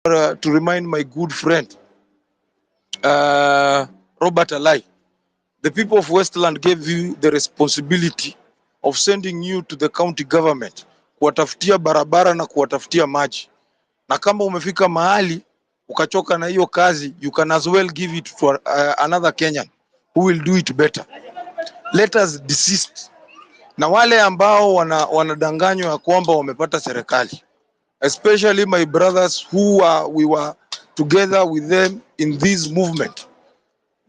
to remind my good friend Robert Alai, the people of Westland gave you the responsibility of sending you to the county government kuwatafutia barabara na kuwatafutia maji, na kama umefika mahali ukachoka na hiyo kazi, you can as well give it to another Kenyan who will do it better. Let us desist na wale ambao wanadanganywa ya kwamba wamepata serikali, especially my brothers who we were together with them in this movement.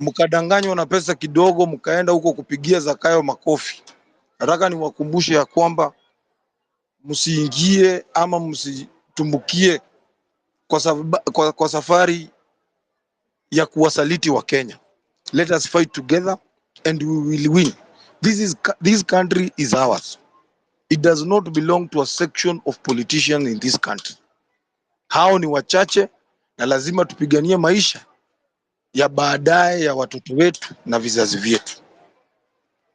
Mkadanganywa na pesa kidogo, mkaenda huko kupigia Zakayo makofi. Nataka niwakumbushe ya kwamba msiingie ama msitumbukie kwa safari ya kuwasaliti wa Kenya. Let us fight together and we will win. This country is ours. It does not belong to a section of politicians in this country. Hao ni wachache na lazima tupiganie maisha ya baadaye ya watoto wetu na vizazi vyetu.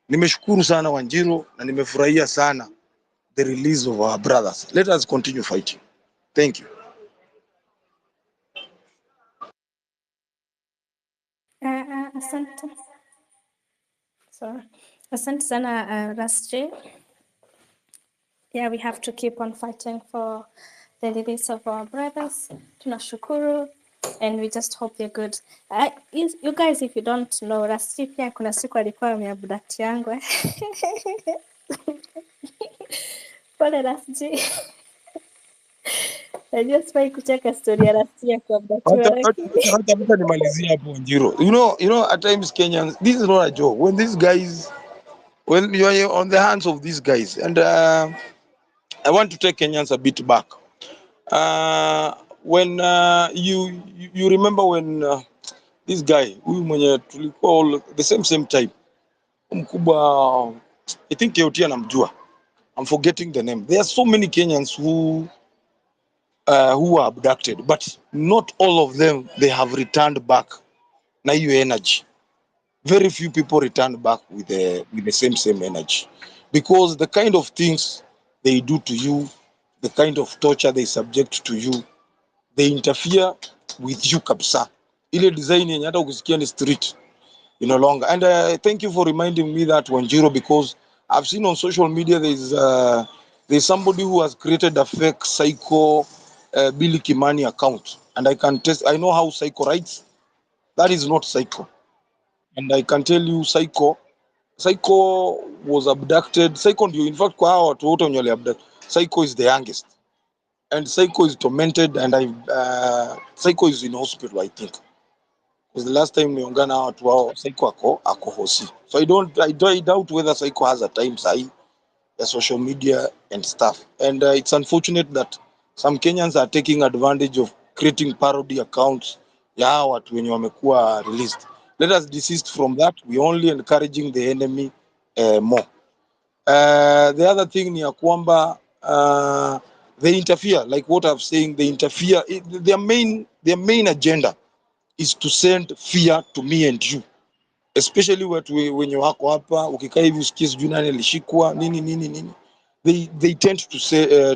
Nimeshukuru sana Wanjiru na nimefurahia sana the release of our brothers. Let us continue fighting. Thank you. Asante. Sorry. Asante sana Rasji. Yeah, we have to keep on fighting for the release of our brothers. Tunashukuru, and we just hope they're good. You guys, if you don't know, Rasji pia kuna siku alikuwa ameabduct yangu. Pole Rasji. Najua sifai kucheka story ya Rasji kuabductiwa lakini. Hata nimalizie hapo Wanjiru. You know at times Kenyans, this is not a joke. When these guys, when you are on the hands of these guys, and I want to take Kenyans a bit back. When you remember when this guy, huyu mwenye tulikuwa all the same time, mkubwa, I think Keotia namjua. I'm forgetting the name. There are so many Kenyans who were abducted, but not all of them they have returned back na hiyo energy. Very few people return back with the same energy, because the kind of things they do to you, the kind of torture they subject to you, they interfere with you kabisa. Ile design yenye hata ukisikia ni street no longer. And thank you for reminding me that Wanjiru, because I've seen on social media there's somebody who has created a fake Psycho Billy Kimani account, and I know how Psycho writes. That is not Psycho, and I can tell you Psycho was abducted. Psycho ndio, in fact, kwa hao watu wote wenye abducted, Psycho is the youngest, and Psycho is tormented, and Psycho is in hospital, I think, because the last time niongana watu wao Psycho ako hosi. So I doubt whether Psycho has a time sahi ya social media and stuff, and it's unfortunate that some Kenyans are taking advantage of creating parody accounts ya hao watu wenye wamekuwa released. Let us desist from that. We only encouraging the enemy more. The other thing ni ya kwamba they interfere, like what I'm saying, they interfere. Their main agenda is to send fear to me and you, especially watu wenye wako hapa. Ukikaa hivi usikie sijui nani alishikwa nini. They tend to say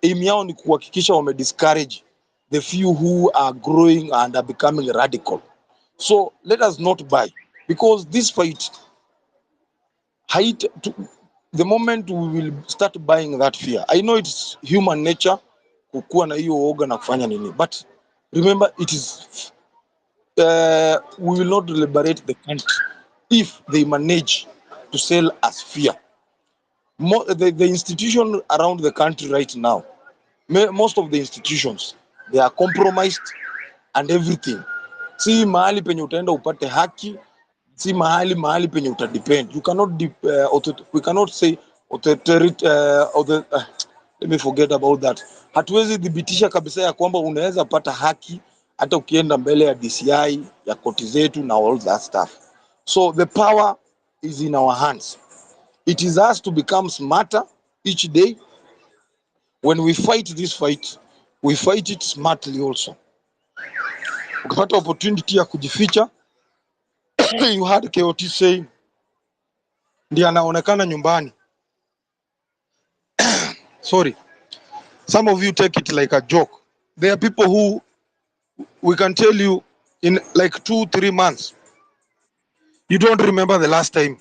aim yao ni kuhakikisha wame discourage the few who are growing and are becoming radical. So let us not buy, because this fight, the moment we will start buying that fear, I know it's human nature kukuwa na hiyo uoga na kufanya nini, but remember it is we will not liberate the country if they manage to sell us fear. The institution around the country right now, most of the institutions, they are compromised and everything. Si mahali penye utaenda upate haki, si mahali penye utadepend. You cannot we cannot say let me forget about that. Hatuwezi dhibitisha kabisa ya kwamba unaweza pata haki hata ukienda mbele ya DCI ya koti zetu na all that stuff. So the power is in our hands. It is us to become smarter each day. When we fight this fight, we fight it smartly also. Ukipata opportunity ya kujificha, you had KOT saying, ndiye anaonekana nyumbani. Sorry. Some of you take it like a joke. There are people who we can tell you in like 2 3 months, you don't remember the last time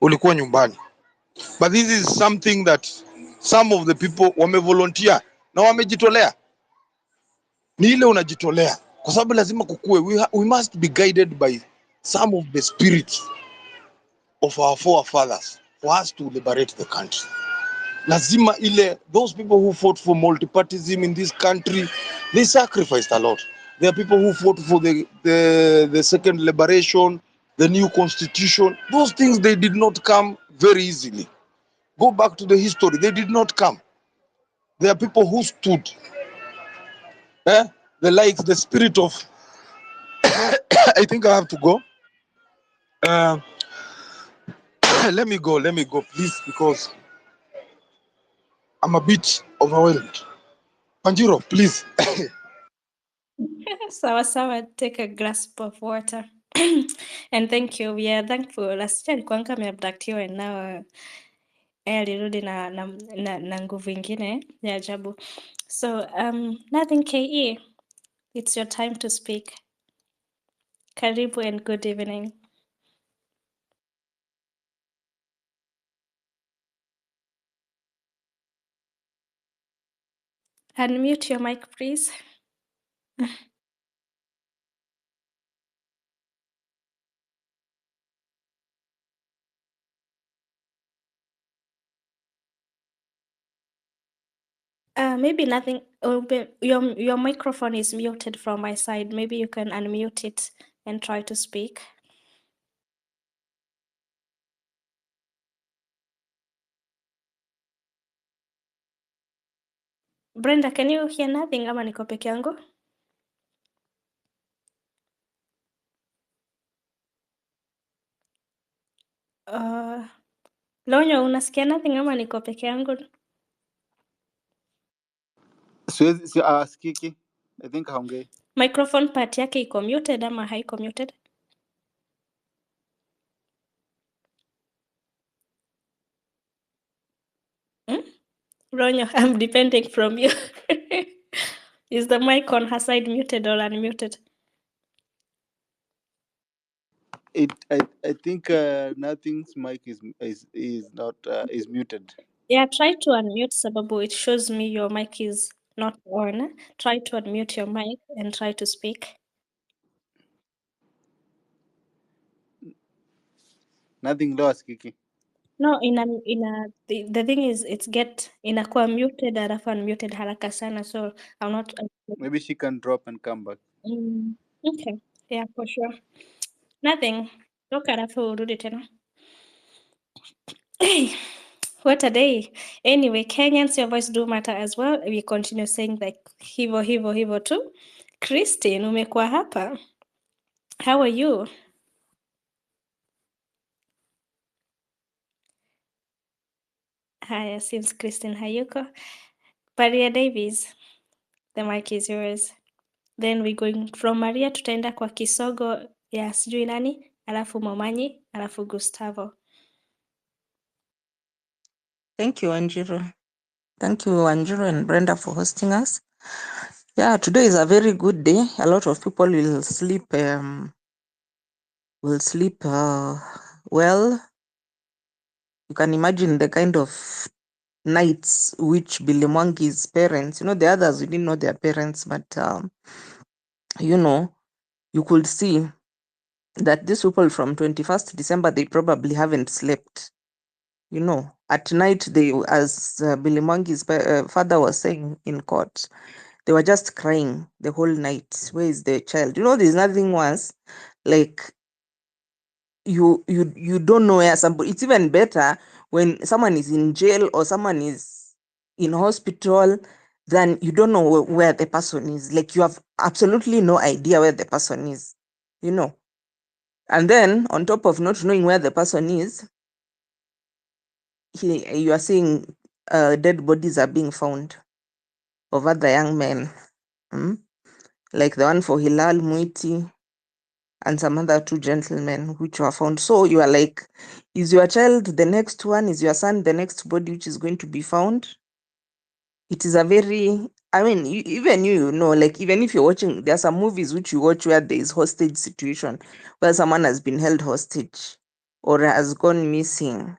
ulikuwa nyumbani. But this is something that some of the people wamevolunteer na wamejitolea. Ni ile unajitolea kwa sababu lazima kukue. We must be guided by some of the spirits of our forefathers for us to liberate the country. Lazima ile, those people who fought for multipartyism in this country, they sacrificed a lot. There are people who fought for the second liberation, the new constitution. Those things, they did not come very easily. Go back to the history, they did not come. There are people who stood, the likes, the spirit of I think I have to go. uh, let me go please, because I'm a bit overwhelmed. Panjiro, please. Sawa sawa, take a grasp of water. And thank you. We are thankful. Last year alikuanga ameabductiwa and now alirudi na nguvu ingine ya ajabu. So nothing KE, it's your time to speak. Karibu and good evening. Unmute your mic, please. Maybe nothing. Your microphone is muted from my side. Maybe you can unmute it and try to speak. Brenda, can you hear nothing ama niko peke yangu? Lonyo, unasikia nothing ama niko peke yangu? Skiki, I think haongei. Microphone part yake iko muted ama haiko muted? Ronyo, I'm depending from you. Is the mic on her side muted or unmuted? I think nothing's mic is not is muted. Yeah, try to unmute sababu it shows me your mic is not on. Try to unmute your mic and try to speak. Nothing low Skiki. No, the thing is it's inakuwa muted alafu unmuted haraka sana, so I'm not. Maybe she can drop and come back. Okay, yeah, for sure. Nothing. Toka alafu urudi tena. Hey, what a day. Anyway, Kenyans, your voice do matter as well. We continue saying like hivo too. Christine, umekuwa hapa. How are you? Haya, since Christine hayuko. Maria Davies, the mic is yours. Then we going from Maria tutaenda kwa Kisogo ya sijui nani, alafu Momanyi, alafu Gustavo. Thank you, Wanjiru. Thank you, Wanjiru and Brenda, for hosting us. Yeah, today is a very good day. A lot of people will sleep well. You can imagine the kind of nights which Billy Mwangi's parents, the others, we didn't know their parents, but, you could see that these people from 21st December, they probably haven't slept. At night, as Billy Mwangi's father was saying in court, they were just crying the whole night. Where is the child? There's nothing worse. Like you don't know where somebody. It's even better when someone is in jail or someone is in hospital, then you don't know where the person is. Like you have absolutely no idea where the person is. And then on top of not knowing where the person is, you are seeing dead bodies are being found of other young men. Like the one for Hilal Muiti and some other 2 gentlemen which were found. So you are like, is your child the next one? Is your son the next body which is going to be found? It is a very I mean, even you know, like even if you're watching, there are some movies which you watch where there is hostage situation, where someone has been held hostage or has gone missing,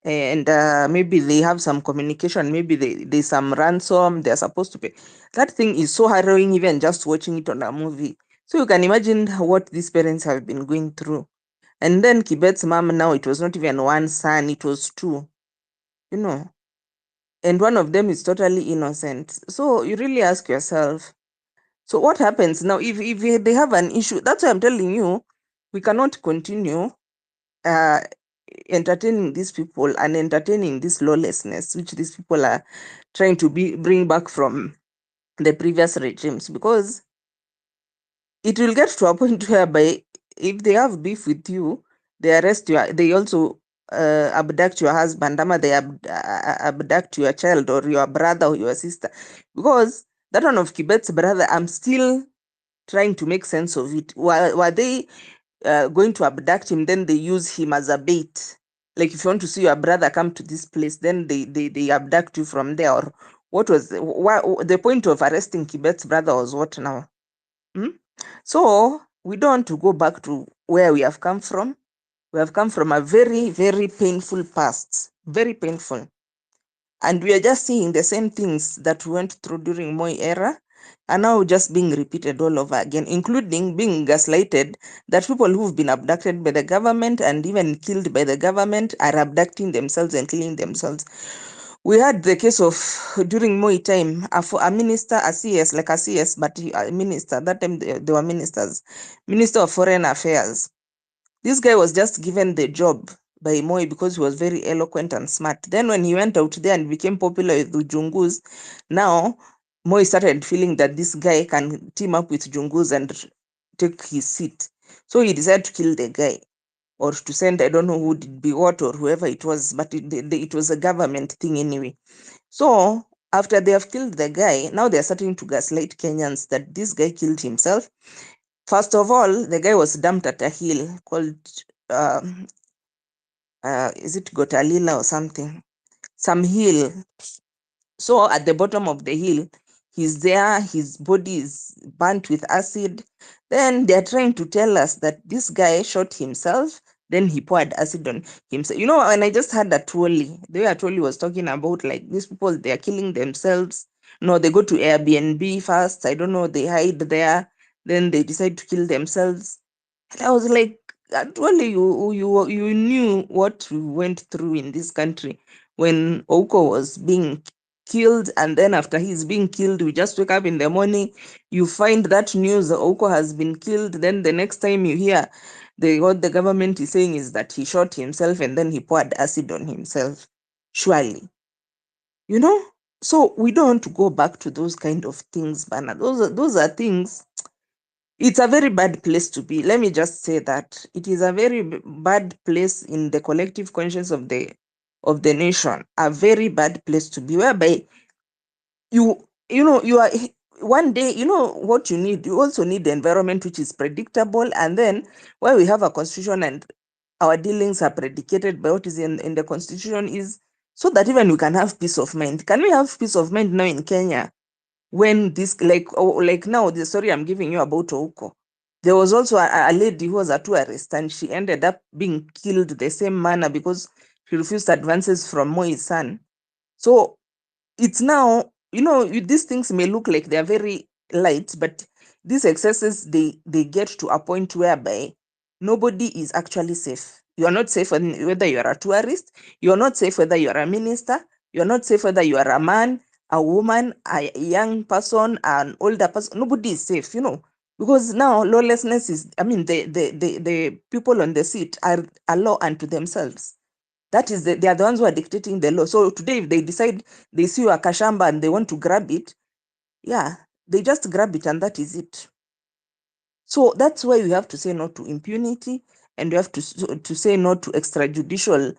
and maybe they have some communication, maybe there's some ransom they're supposed to pay. That thing is so harrowing, even just watching it on a movie. So you can imagine what these parents have been going through. And then Kibet's mom, now it was not even one son, it was two, you know, and one of them is totally innocent. So you really ask yourself, so what happens now if they have an issue? That's why I'm telling you, we cannot continue uh, entertaining these people and entertaining this lawlessness which these people are trying to bring back from the previous regimes, because it will get to a point whereby if they have beef with you, they arrest you, they also abduct your husband, ama they abduct your child or your brother or your sister. Because that one of Kibet's brother, I'm still trying to make sense of it. Were they going to abduct him, then they use him as a bait? Like if you want to see your brother come to this place, then they abduct you from there? Or what was the point of arresting Kibet's brother was what now? So we don't want to go back to where we have come from. We have come from a very, very painful past, very painful. And we are just seeing the same things that we went through during Moi era are now just being repeated all over again, including being gaslighted that people who've been abducted by the government and even killed by the government are abducting themselves and killing themselves. We had the case of during Moi time, a minister, a CS, like a CS, but a minister, that time they were ministers, Minister of Foreign Affairs. This guy was just given the job by Moi because he was very eloquent and smart. Then when he went out there and became popular with Ujungus, now Moi started feeling that this guy can team up with Jungus and take his seat. So he decided to kill the guy, or to send, I don't know who did be what or whoever it was, but it was a government thing anyway. So after they have killed the guy, now they're starting to gaslight Kenyans that this guy killed himself. First of all, the guy was dumped at a hill called, is it Gotalila or something? Some hill. So at the bottom of the hill, he's there, his body is burnt with acid. Then they're trying to tell us that this guy shot himself, then he poured acid on himself. You know, when I just had that Twoli, the way Twoli was talking about, like, these people, they are killing themselves. No, they go to Airbnb first. I don't know, they hide there. Then they decide to kill themselves. And I was like, actually, you knew what we went through in this country when Oko was being killed, and then after he's being killed, we just wake up in the morning, you find that news that Oko has been killed. Then the next time you hear what the government is saying is that he shot himself and then he poured acid on himself. Surely, you know. So we don't want to go back to those kind of things, Bana. Those are things. It's a very bad place to be. Let me just say that it is a very bad place in the collective conscience of the nation. A very bad place to be, whereby you are one day, you know what you need. You also need the environment which is predictable, and then where we have a constitution and our dealings are predicated by what is in the constitution, is so that even we can have peace of mind. Can we have peace of mind now in Kenya? When this, like now, the story I'm giving you about Ouko, there was also a lady who was a tourist and she ended up being killed the same manner because she refused advances from Moi's son. So it's now, these things may look like they're very light, but these excesses, they get to a point whereby nobody is actually safe. You are not safe whether you are a tourist, you are not safe whether you are a minister, you are not safe whether you are a man, a woman, a young person, an older person. Nobody is safe, because now lawlessness is, the people on the seat are a law unto themselves. That is, they are the ones who are dictating the law. So today, if they decide they see a kashamba and they want to grab it, yeah, they just grab it and that is it. So that's why we have to say no to impunity, and we have to say no to extrajudicial,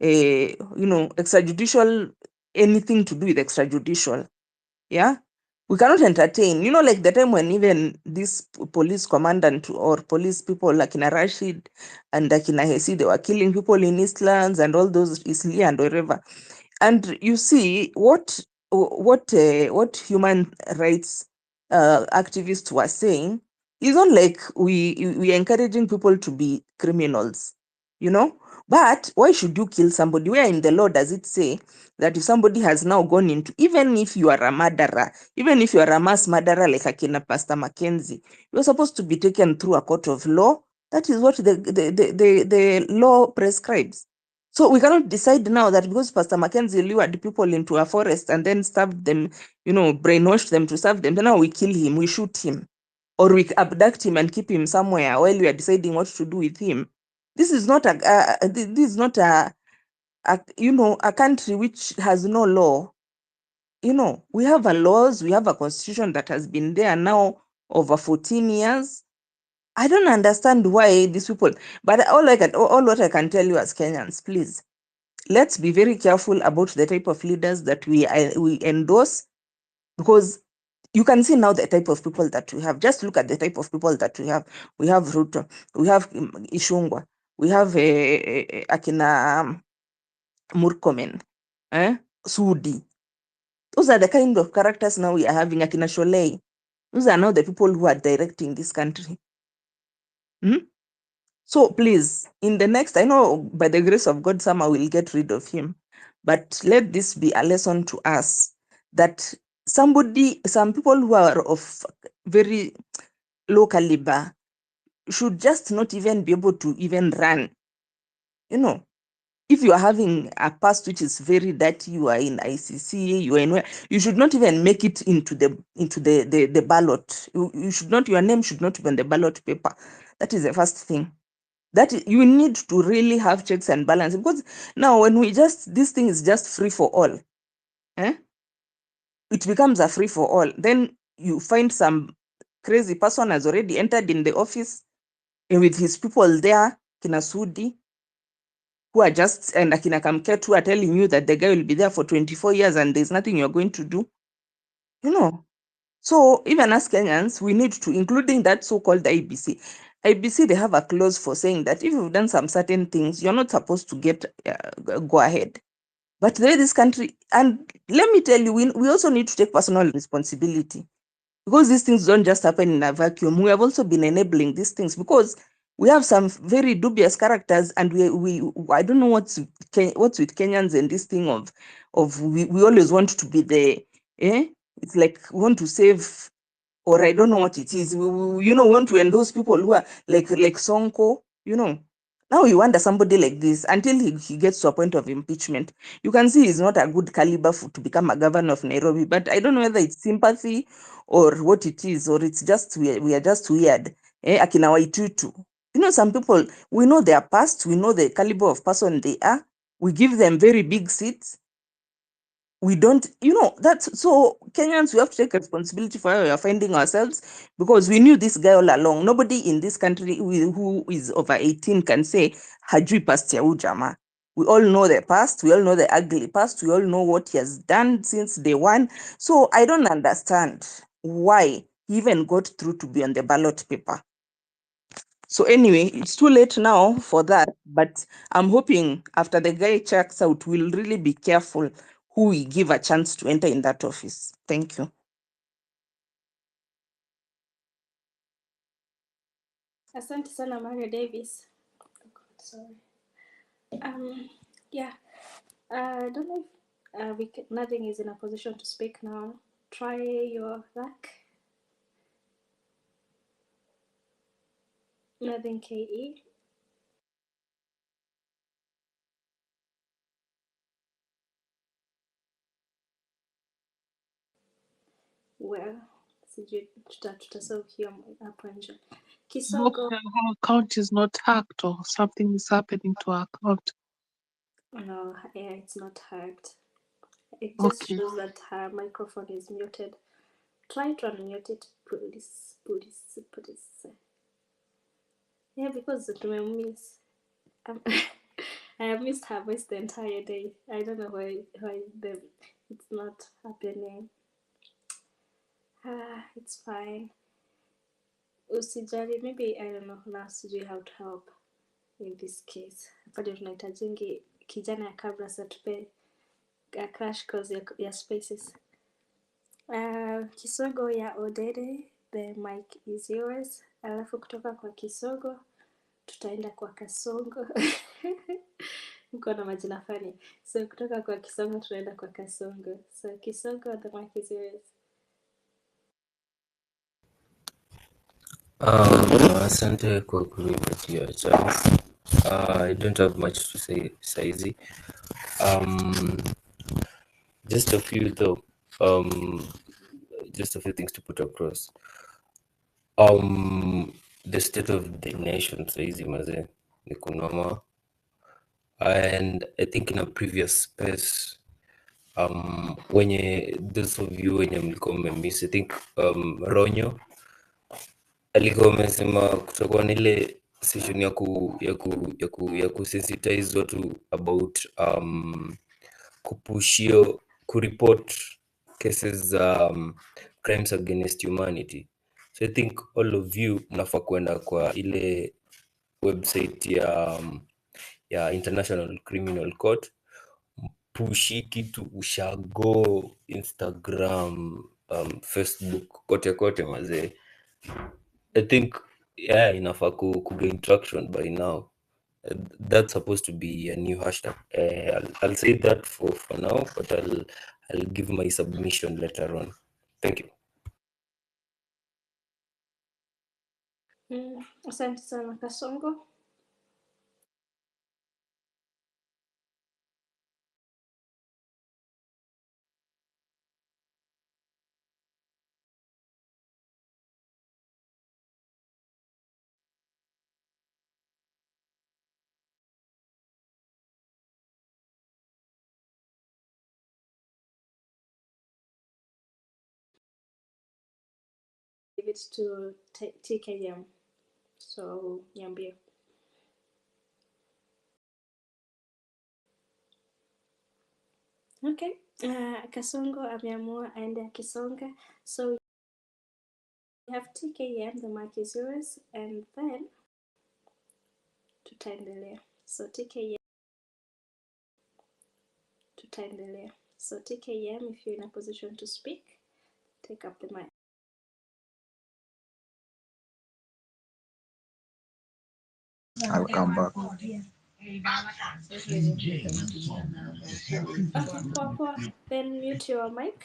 extrajudicial, anything to do with extrajudicial. Yeah. We cannot entertain, like the time when even this police commandant or police people like Akina Rashid and Akina Hesi, they were killing people in Eastlands and all those Isli and wherever. And you see, what what human rights activists were saying, it's not like we are encouraging people to be criminals, but why should you kill somebody? Where in the law does it say that if somebody has now gone into, even if you are a murderer, even if you are a mass murderer like Akina Pastor Mackenzie, you're supposed to be taken through a court of law? That is what the law prescribes. So we cannot decide now that because Pastor Mackenzie lured people into a forest and then stabbed them, brainwashed them to serve them, then now we kill him, we shoot him, or we abduct him and keep him somewhere while we are deciding what to do with him. This is not a country which has no law. We have a laws, we have a constitution that has been there now over 14 years. I don't understand why these people, but all what I can tell you as Kenyans, please, let's be very careful about the type of leaders that we endorse, because you can see now the type of people that we have. Just look at the type of people that we have. We have Ruto, we have Ishungwa, we have Akina Murkomen, Sudi. Those are the kind of characters now we are having. Akina Sholei. Those are now the people who are directing this country. So please, in the next, I know by the grace of God, somehow we'll get rid of him. But let this be a lesson to us that some people who are of very low caliber should just not even be able to even run. If you are having a past which is very dirty, you are in ICC, you are in where, you should not even make it into the ballot. Your name should not be on the ballot paper. That is the first thing. That you need to really have checks and balance, because now when this thing is just free for all, it becomes a free for all. Then you find some crazy person has already entered in the office with his people there, Kinasudi, who are just, and Akina Kamket, who are telling you that the guy will be there for 24 years and there's nothing you're going to do. So even as Kenyans, we need to, including that so-called IBC. IBC, they have a clause for saying that if you've done some certain things, you're not supposed to go ahead. But this country, and let me tell you, we also need to take personal responsibility, because these things don't just happen in a vacuum. We have also been enabling these things because we have some very dubious characters, and we I don't know what's with Kenyans and this thing of we always want to be it's like we want to save, or I don't know what it is. We want to endorse people who are like Sonko, Now you wonder somebody like this until he gets to a point of impeachment. You can see he's not a good caliber to become a governor of Nairobi, but I don't know whether it's sympathy or what it is, or it's just we are just weird. Akina Waitutu. Some people, we know their past, we know the caliber of person they are. We give them very big seats. We don't, that's so Kenyans, we have to take responsibility for how we are finding ourselves, because we knew this guy all along. Nobody in this country who is over 18 can say hajui past ya ujama. We all know the past, we all know the ugly past, we all know what he has done since day one. So I don't understand why he even got through to be on the ballot paper. So anyway, it's too late now for that, but I'm hoping after the guy checks out, we'll really be careful who we give a chance to enter in that office. Thank you. Asante sana Maria Davis. Oh God, sorry. Yeah. I don't know if nothing is in a position to speak now. Try your luck. Nothing, KE. Well, sijui tutasaukia hapo nje. Hope Kisogo. her account is not hacked or something is happening to her account. No, yeah, it's not hacked. It just Okay. shows that her microphone is muted. Try to unmute it, please. Yeah, because tumemiss. I have missed her voice the entire day. I don't know why it's not happening. It's fine. Usijali, maybe I don't know now sijui how to help in this case. Bado tunahitajingi kijana ya kabla satupe a crash course ya spaces. Kisogo ya Odede, the mic is yours. Alafu kutoka kwa Kisogo tutaenda kwa Kasongo. Mko na majina fani. So kutoka kwa Kisongo tunaenda kwa Kasongo. So Kisongo, the mic is yours. Asante kwa kunipatia chance. I don't have much to say saizi. Just a few though. Just a few things to put across. The state of the nation saizi maze ni kunoma. And I think in a previous space, wenye those of you wenye mlikuwa mmemiss, I think Ronyo alikuwa amesema kutakuwa na ile session ya kusensitize watu about kupushio kureport cases za crimes against humanity. So I think all of you mnafaa kwenda kwa ile website ya International Criminal Court, pushi kitu ushago Instagram, Facebook, kote kote mazee. I think inafaa gain traction by now. That's supposed to be a new hashtag. I'll say that for now, but I'll give my submission later on. Thank you. Asante sana Kasongo. Give it to TKM. So niambie. Okay. Kasongo ameamua aende akisonga. So we have TKM, the mic is yours, and then tutaendelea. So TKM, tutaendelea. So TKM, if you're in a position to speak, take up the mic. I'll come back. Papa, then mute your mic.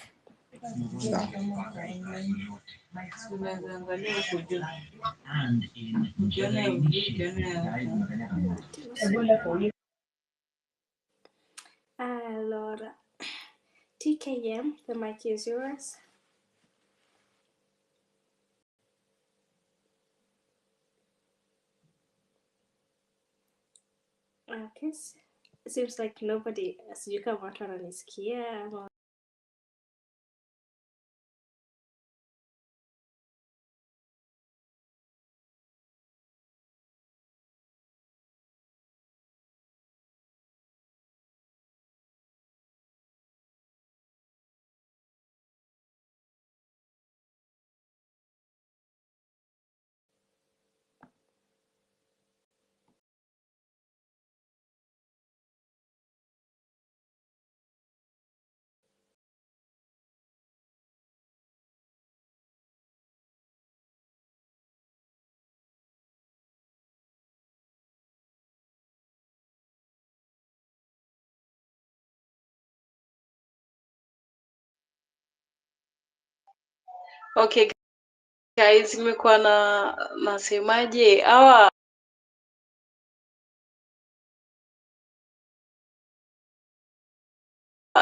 Allora, TKM, the mic is yours. Okay. It seems like nobody, sijui kama watu wananisikia ama Okay guys, imekuwa nasemaje hawa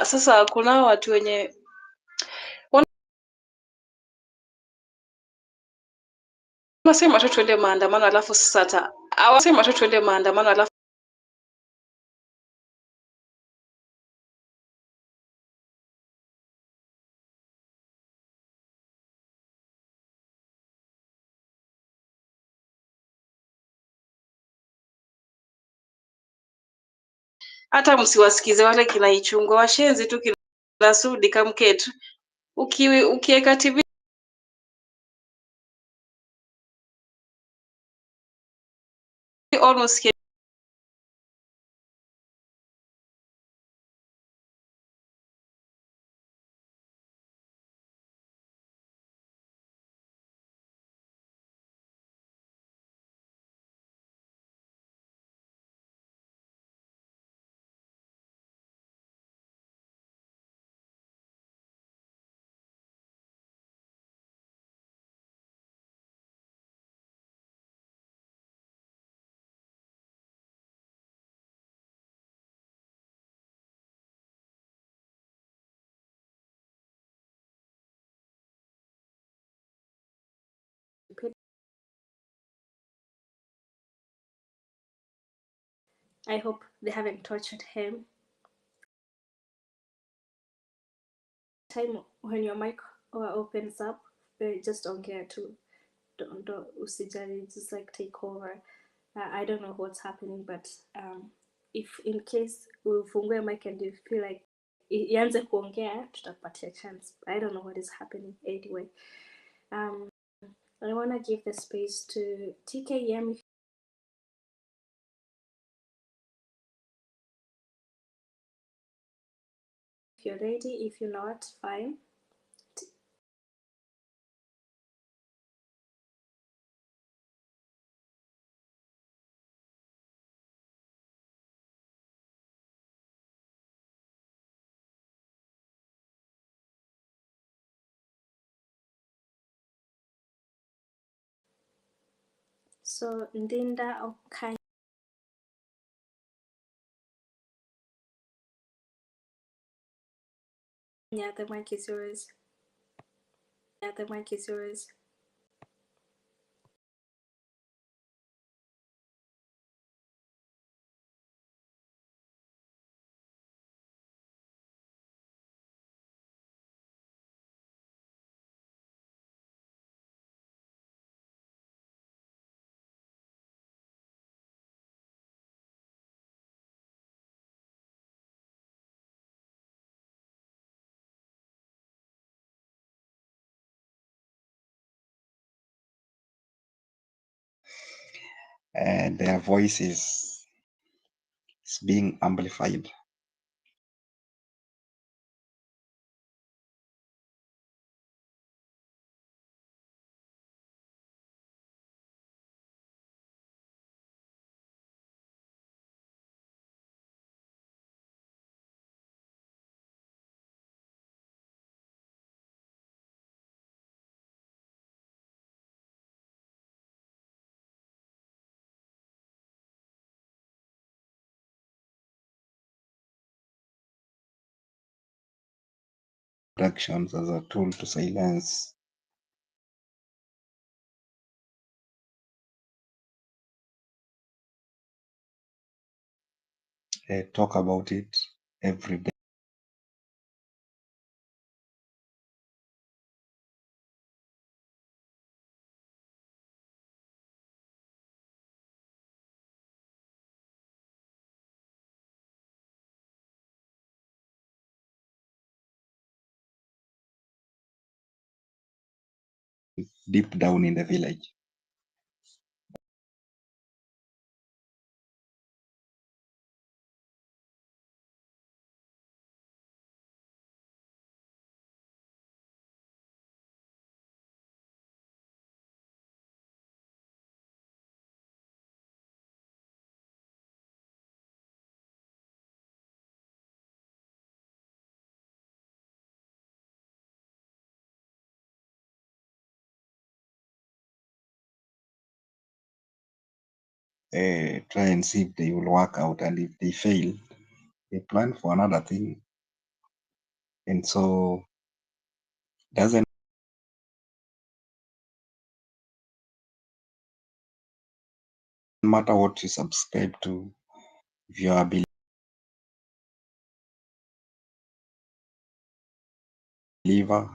sasa, kuna watu wenye wanasema tu tuende maandamano alafu sasa hawasema tu tuende maandamano alafu hata msiwasikize wale kina Ichungwa, washenzi tu kina Sudi Kamketu. Ukiweka TV almost I hope they haven't tortured him. Time when your mic opens up, just ongea tu. Don't usijali, just like take over. I don't know what's happening, but if in case ufungue mic and you feel like ianze kuongea, tutakupatia chance. I don't know what is happening anyway. I want to give the space to TKM. If you're ready, if you're not, fine. So Ndinda Okanya, the mic is yours. The mic is yours. Their voice is being amplified. Actions as a tool to silence talk about it every day. Deep down in the village. Try and see if they will work out, and if they fail, they plan for another thing. And so doesn't matter what you subscribe to, if you are a believer,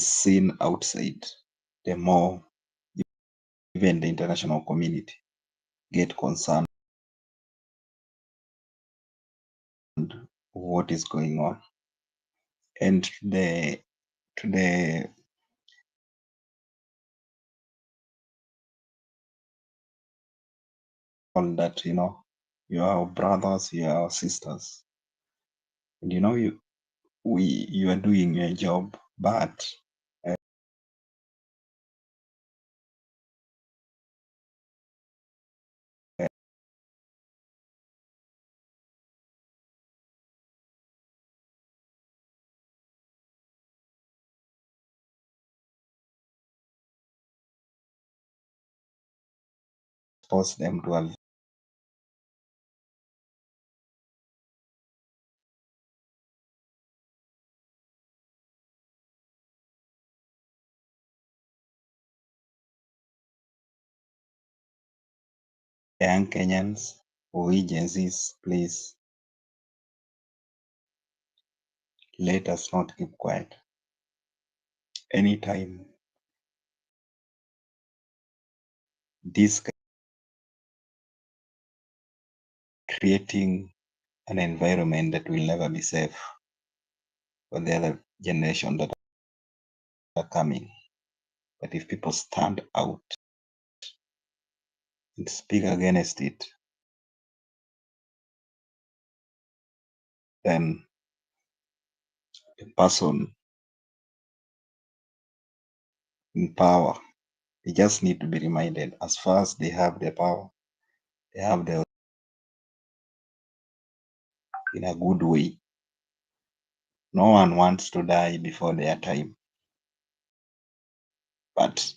seen outside, the more even the international community get concerned what is going on. And to the all that, you are our brothers, you are our sisters, and you are doing your job, but expose them to a young Kenyans or we Gen Zs, please let us not keep quiet. Anytime this creating an environment that will never be safe for the other generation that are coming. But if people stand out and speak against it, then the person in power, they just need to be reminded, as far as they have the power, they have the in a good way. No one wants to die before their time. But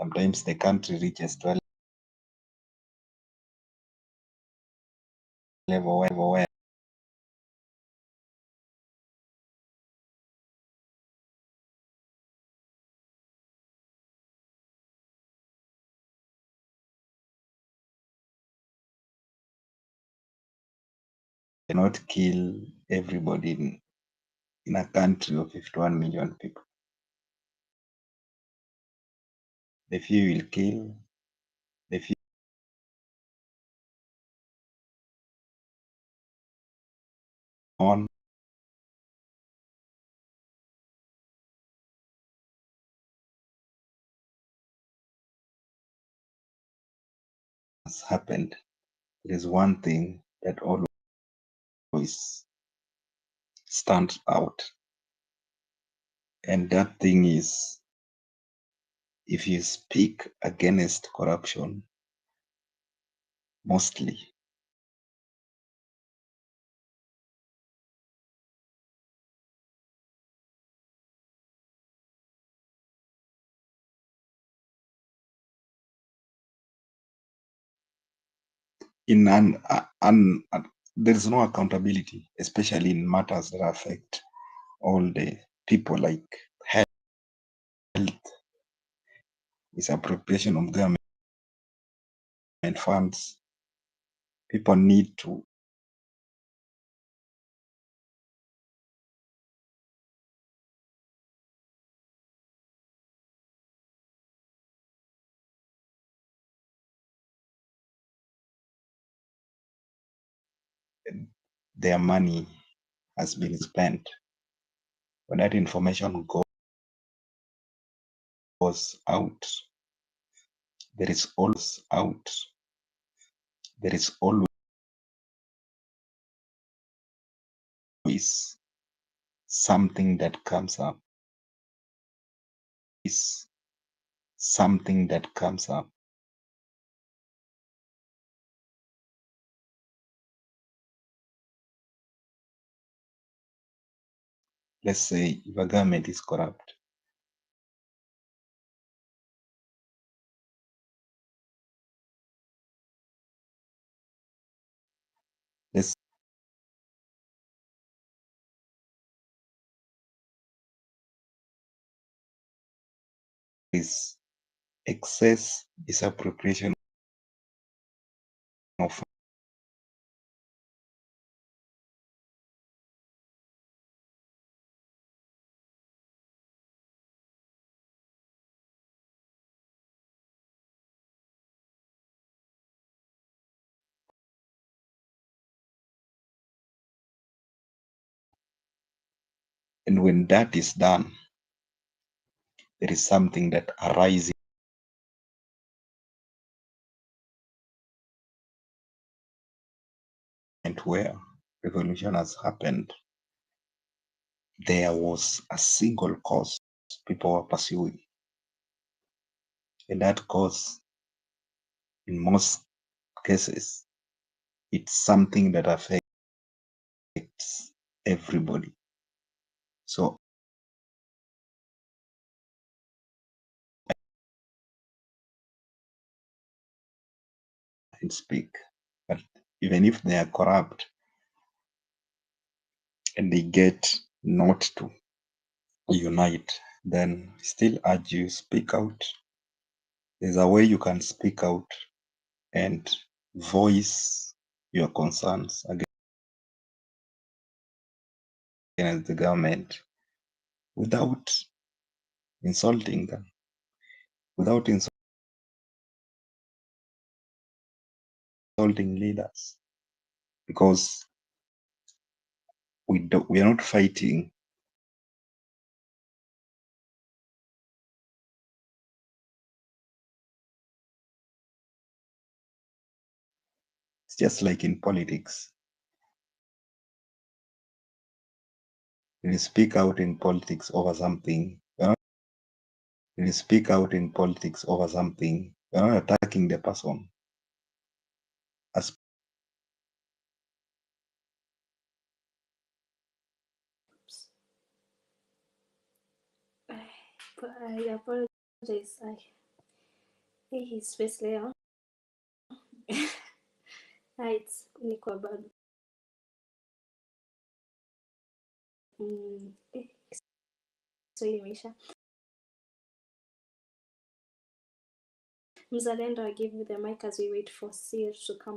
sometimes the country reaches to a level where they cannot kill everybody in a country of 51 million people. The few will kill, the few on. Has happened. There is one thing that always stands out, and that thing is, if you speak against corruption, mostly in there is no accountability, especially in matters that affect all the people, like health, misappropriation of government funds. People need to their money has been spent. When that information goes out, there is always something that comes up. Is something that comes up. Let's say if a government is corrupt, let's is excess misappropriation of, and when that is done, there is something that arises and where revolution has happened. There was a single cause people were pursuing, and that cause, in most cases, it's something that affects everybody. So and speak, but even if they are corrupt and they get not to unite, then still urge you, speak out. There's a way you can speak out and voice your concerns against the government without insulting them, without insulting leaders, because we are not fighting. It's just like in politics. When you speak out in politics over something, when you speak out in politics over something, you're not attacking the person. As I apologize. His face layer. It's niko about so imeisha. Mzalendo, I give you the mic as we wait for Sir to come.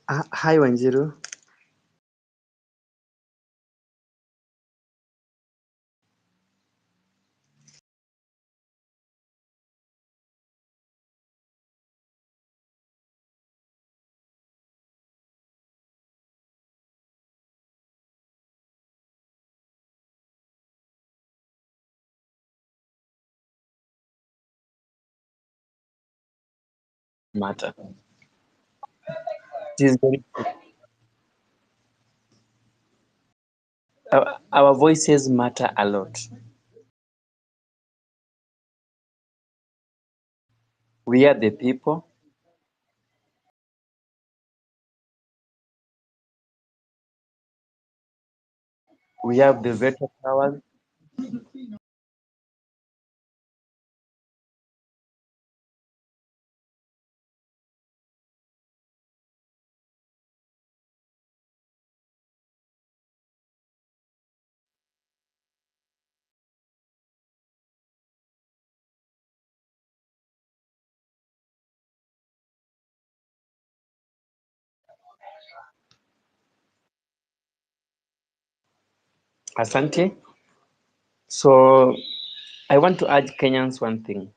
Hi Wanjiru. Matter. It is very our voices matter a lot. We are the people. We have the veto powers. Asante. So I want to urge Kenyans one thing,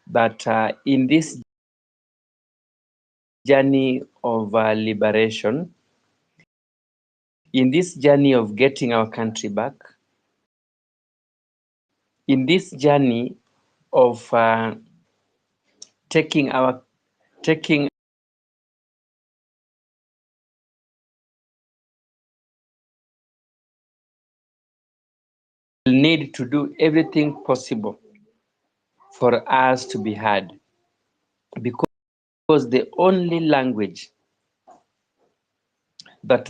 that in this journey of liberation, in this journey of getting our country back, in this journey of taking need to do everything possible for us to be heard, because the only language that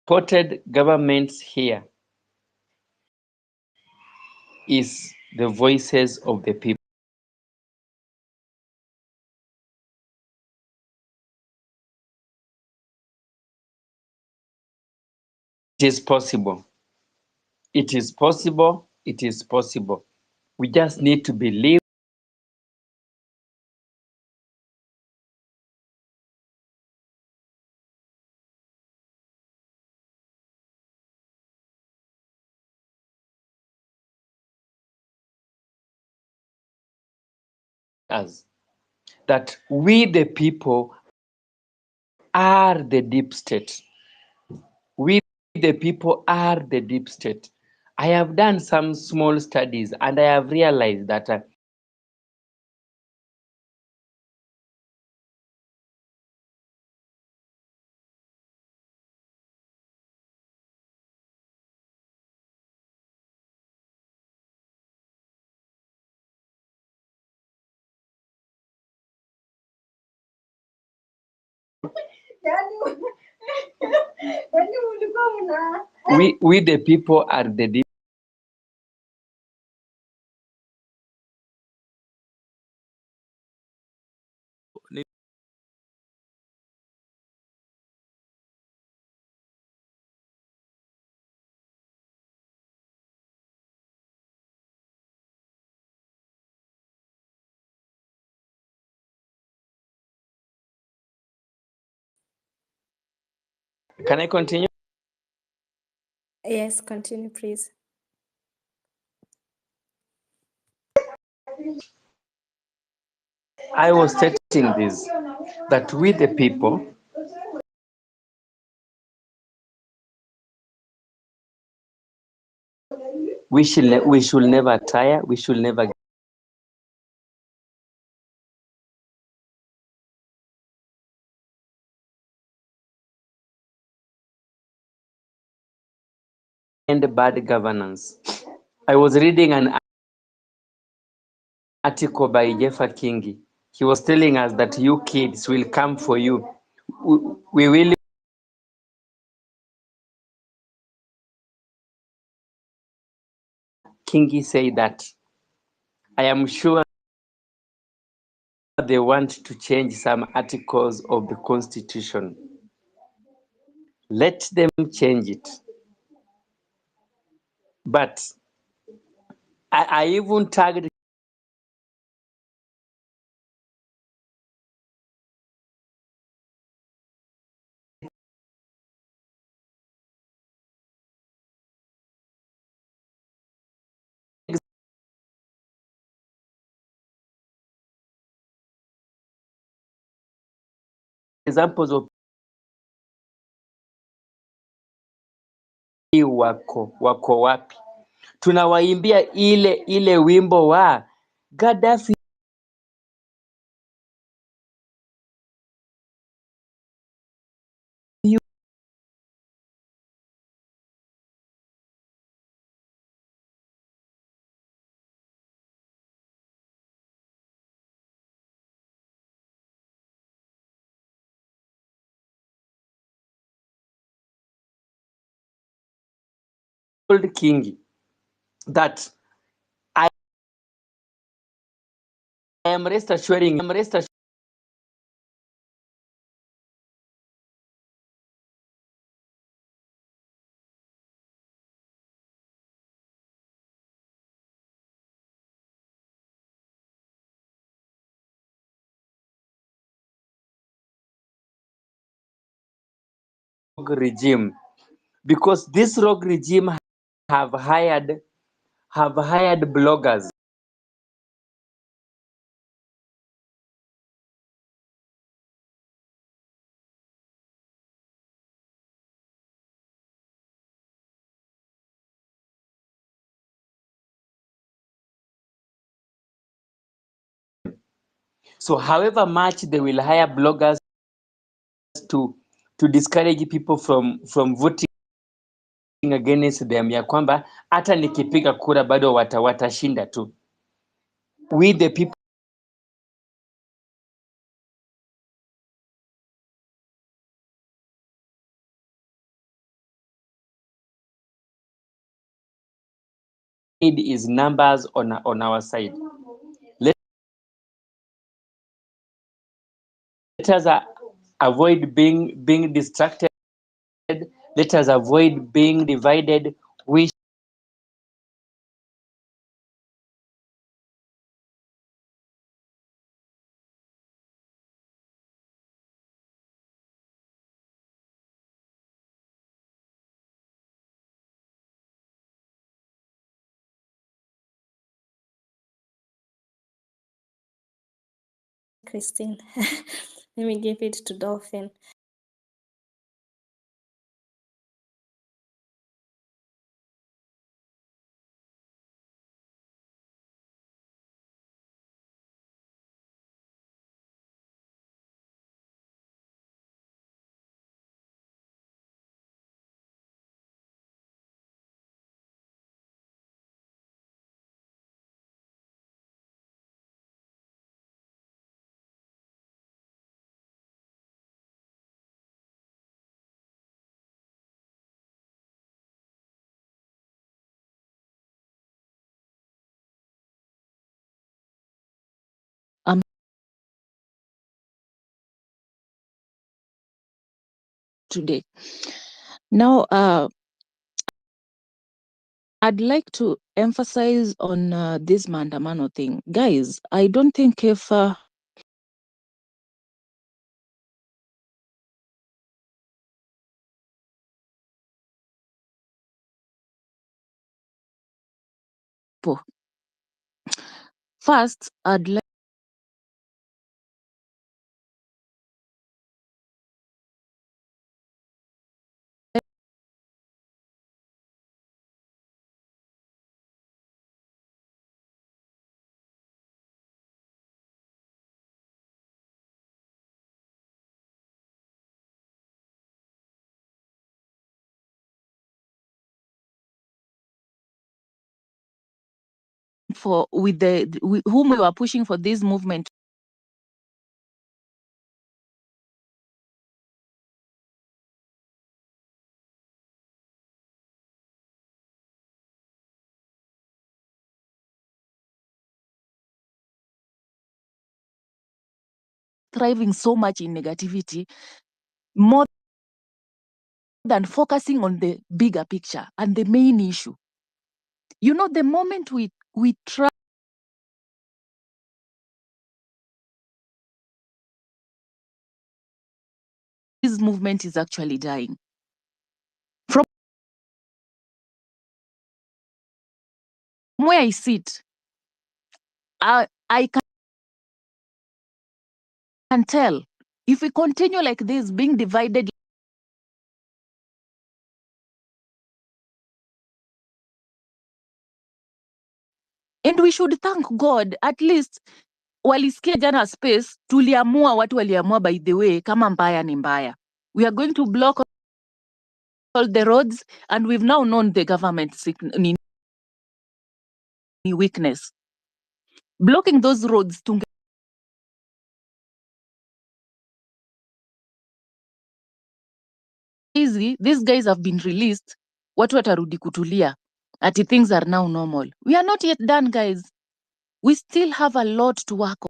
purported governments hear is the voices of the people. It is possible. It is possible. It is possible. We just need to believe us that we, the people, are the deep state. We, the people, are the deep state. I have done some small studies and I have realized that we the people are the deep Can I continue? Yes, continue, please. I was stating this, that we the people, we should never tire, we should never end bad governance. I was reading an article by Jeffa Kingi. He was telling us that you kids will come for you. We will. Kingi said that. I am sure they want to change some articles of the Constitution. Let them change it. But I even tagged examples of wako wapi. Tunawaimbia ile wimbo wa Gaddafi told Kingi that I am rest assuring regime, because this rogue regime have hired bloggers So however much they will hire bloggers to discourage people from voting against them, ya kwamba hata nikipiga kura bado watashinda tu. We the people need is numbers on our side. Let us avoid being distracted. Let us avoid being divided. We Christine. Let me give it to Dolphin. Today. Now, I'd like to emphasize on this maandamano thing. Guys, I don't think if First, I'd like for whom we were pushing for this movement thriving so much in negativity, more than focusing on the bigger picture and the main issue. You know, the moment we try this movement is actually dying. From where I sit, I can tell if we continue like this, being divided, and we should thank God, at least walisikia jana space, tuliamua, watu waliamua, by the way, kama mbaya ni mbaya. We are going to block all the roads, and we've now known the government's weakness. Blocking those roads easy. These guys have been released, watu watarudi kutulia, ati things are now normal. We are not yet done, guys. We still have a lot to work on.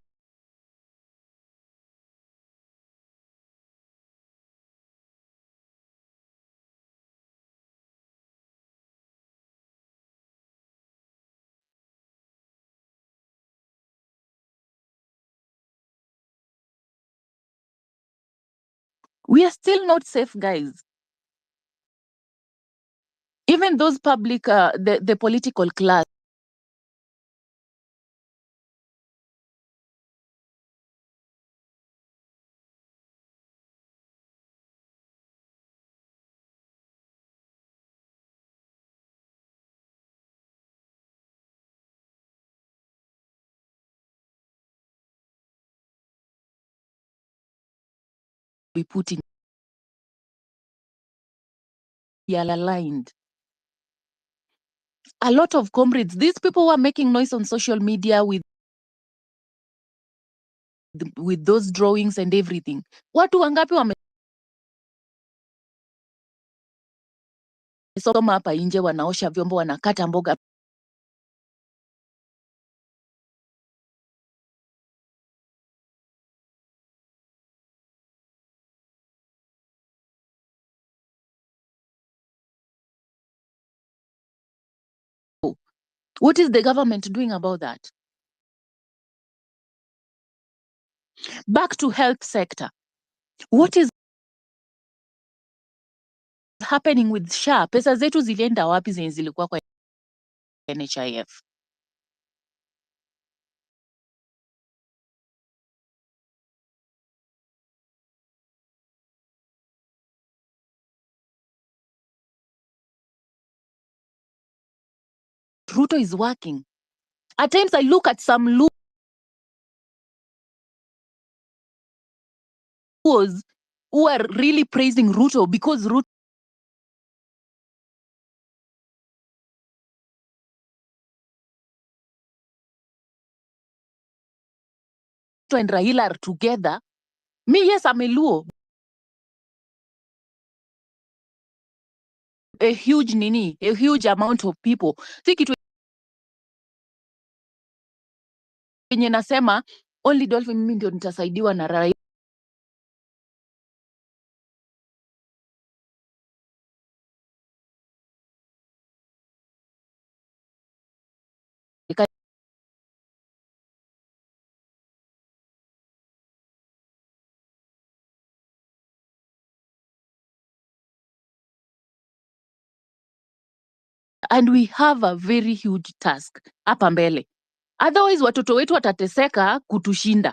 We are still not safe, guys. Even those public, the political class, we put in, we are aligned. A lot of comrades, these people were making noise on social media with those drawings and everything. Watu wangapi wamesoma hapa nje, wanaosha vyombo, wanakata mboga What is the government doing about that? Back to health sector. What is happening with SHA? Pesa zetu zilienda wapi zenye zilikuwa kwa NHIF? Ruto is working. At times I look at some Luos who are really praising Ruto because Ruto and Raila are together. Me, yes, I'm a Luo. A huge amount of people. Si kitu yenye nasema only Dolphin mimi ndio nitasaidiwa na Raila. and we have a very huge task hapa mbele. Otherwise watoto wetu watateseka kutushinda.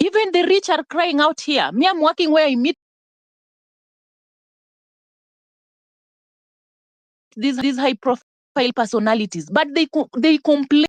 Even the rich are crying out here. Me, I'm working where I meet these high profile personalities, but they complain